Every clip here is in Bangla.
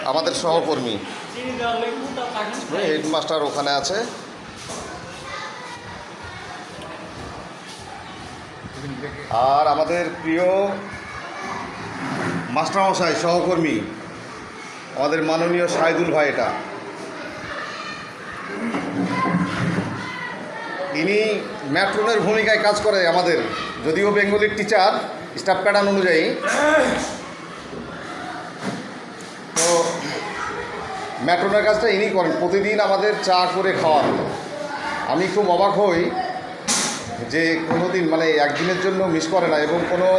আমাদের সহকর্মী হেডমাস্টার ওখানে আছে। আর আমাদের প্রিয় মাস্টারমশাই সহকর্মী আমাদের মাননীয় সাইদুল ভাই, এটা ইনি ম্যাট্রনের ভূমিকায় কাজ করে আমাদের, যদিও বেঙ্গলির টিচার স্টাফ প্যাটার্ন অনুযায়ী। তো ম্যাট্রনের কাজটা ইনি করেন, প্রতিদিন আমাদের চা করে খাওয়ান। আমি খুব অবাক হই যে কোনো দিন মানে একদিনের জন্য মিস করে না, এবং কোনো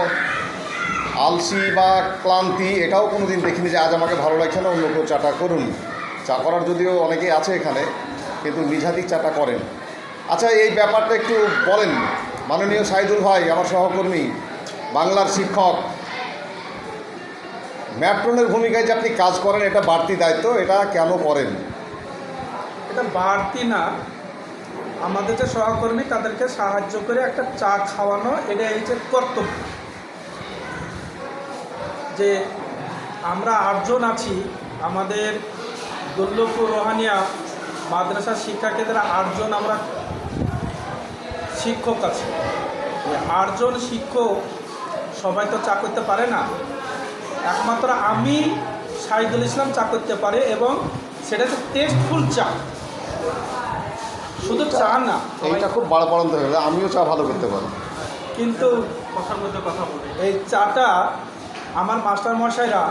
আলসি বা ক্লান্তি এটাও কোনো দিন দেখিনি যে আজ আমাকে ভালো লাগছে না, অন্য কেউ চাটা করুন। চা করার যদিও অনেকেই আছে এখানে, কিন্তু নিজ হাতেই চাটা করেন। আচ্ছা, এই ব্যাপারটা একটু বলেন মাননীয় সাইদুল ভাই, আমার সহকর্মী, বাংলার শিক্ষক। ম্যাট্রনের ভূমিকায় যে আপনি কাজ করেন, এটা বাড়তি দায়িত্ব, এটা কেন করেন? এটা বাড়তি না, আমাদের যে সহকর্মী তাদেরকে সাহায্য করে একটা চা খাওয়ানো, এটাই হচ্ছে কর্তব্য। যে আমরা 8 জন আছি, আমাদের দুর্লভপুর রোহানিয়া মাদ্রাসা শিক্ষা কেন্দ্রে 8 জন আমরা শিক্ষক আছি। 8 জন শিক্ষক সবাই তো চা করতে পারে না, একমাত্র আমি সাইদুল ইসলাম চা করতে পারে, এবং সেটা হচ্ছে টেস্টফুল চা, শুধু চা না। এইটা খুব বাড়াবাড়ন্ত হয়ে গেলে আমিও চা ভালো করতে পারি, কিন্তু কথার মধ্যে কথা বলে এই চাটা আমার মাস্টারমশাইরা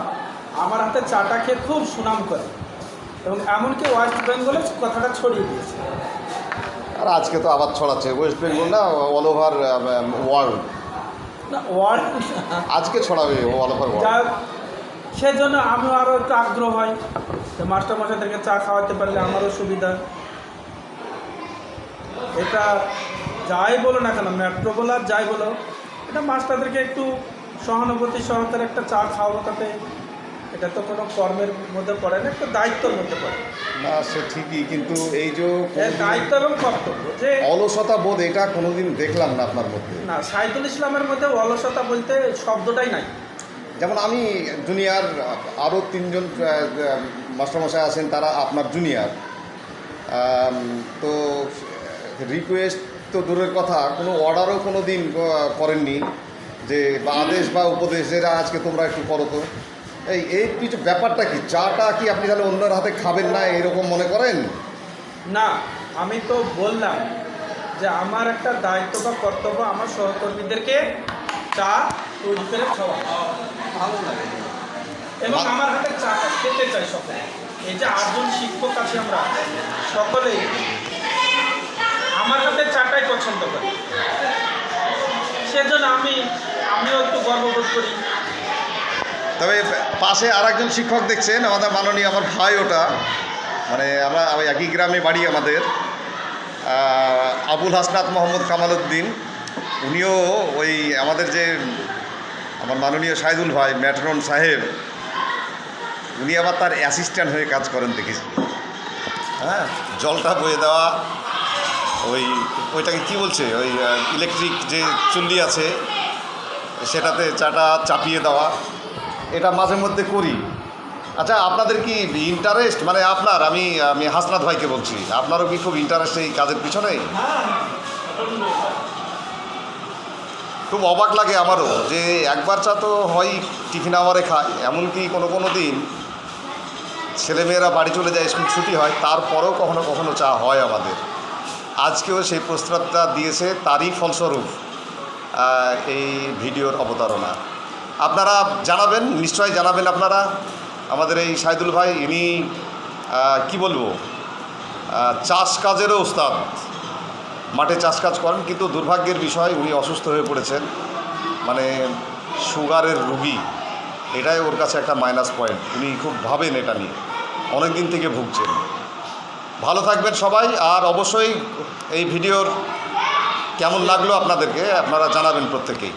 আমার হাতে চাটা খেয়ে খুব সুনাম করে, এবং এমনকি ওয়েস্ট বেঙ্গলে কথাটা ছড়িয়ে দিয়েছে। আর আজকে তো আবার ছড়াচ্ছে ওয়েস্ট বেঙ্গল না, অল ওভার ওয়ার্ল্ড। না, ওয়ার্ড আজকে ছড়াবে অল ওভার ওয়ার্ল্ড। যা, সেজন্য আমিও আরও একটু আগ্রহ হয় যে মাস্টারমশাইদেরকে চা খাওয়াতে পারলে আমারও সুবিধা। এটা যাই বলো না কেন, মেট্রো বলো আর যাই বলো, এটা মাস্টারদেরকে একটু সহানুভূতি সহকারে একটা চা খাওয়াবো, তাতে এটা তো কোনো কর্মের মধ্যে পড়ে না, একটা দায়িত্বের মধ্যে পড়ে না, সে ঠিকই, কিন্তু এই যে দায়িত্ব এবং কর্তব্য, যে অলসতা বোধ, এটা কোনোদিন দেখলাম না আপনার মধ্যে। না, সাইদুল ইসলামের মধ্যে অলসতা বলতে শব্দটাই নাই। যেমন আমি জুনিয়র, আরও 3 জন মাস্টারমশাই আছেন, তারা আপনার জুনিয়র। তো রিকোয়েস্ট তো দূরের কথা, কোনো অর্ডারও কোনো দিন করেননি যে বা আদেশ বা উপদেশ যে আজকে তোমরা একটু করো। তো এই কিছু ব্যাপারটা কি, চাটা কি আপনি তাহলে অন্যের হাতে খাবেন না এরকম মনে করেন? না, আমি তো বললাম যে আমার একটা দায়িত্ব বা কর্তব্য আমার সহকর্মীদেরকে চা তৈরি করে খাওয়া ভালো লাগে, এবং আমার হাতে চাটা খেতে চাই সকলে। এই যে 8 জন শিক্ষক আছে, আমরা সকলেই আমার হাতে চাটাই পছন্দ করি, সেজন্য আমিও একটু গর্ববোধ করি। তবে পাশে আর একজন শিক্ষক দেখছেন, আমাদের মাননীয় আমার ভাই, ওটা মানে আমরা একই গ্রামে বাড়ি আমাদের, আবুল হাসনাত মোহাম্মদ কামালউদ্দিন। উনিও ওই আমাদের যে আমার মাননীয় সাইদুল ভাই ম্যাট্রন সাহেব, উনি আবার তার অ্যাসিস্ট্যান্ট হয়ে কাজ করেন দেখেছি। হ্যাঁ, জলটা বয়ে দেওয়া, ওইটাকে কি বলছে, ওই ইলেকট্রিক যে চুল্লি আছে সেটাতে চাটা চাপিয়ে দেওয়া, এটা মাঝে মধ্যে করি। আচ্ছা, আপনাদের কি ইন্টারেস্ট, মানে আপনার, আমি হাসনাত ভাইকে বলছি, আপনারও কি খুব ইন্টারেস্ট এই কাজের পিছনে? খুব অবাক লাগে আমারও যে একবার চা তো হয় টিফিন আওয়ারে খায়, এমনকি কোনো দিন ছেলেমেয়েরা বাড়ি চলে যায়, স্কুল ছুটি হয়, তারপরেও কখনো কখনো চা হয় আমাদের। আজকেও সেই প্রস্তাবটা দিয়েছে, তারই ফলস্বরূপ এই ভিডিওর অবতারণা। আপনারা জানাবেন, নিশ্চয়ই জানাবেন আপনারা। আমাদের এই সাইদুল ভাই, ইনি কি বলবো, চাষ কাজেরও ওস্তাদ, মাঠে চাষ কাজ করেন, কিন্তু দুর্ভাগ্যের বিষয় উনি অসুস্থ হয়ে পড়েছেন, মানে সুগারের রুগী। এটাই ওর কাছে একটা মাইনাস পয়েন্ট, উনি খুব ভাবেন এটা নিয়ে, অনেক দিন থেকে ভুগছেন। ভালো থাকবেন সবাই, আর অবশ্যই এই ভিডিওর কেমন লাগলো আপনাদেরকে আপনারা জানাবেন প্রত্যেকেই।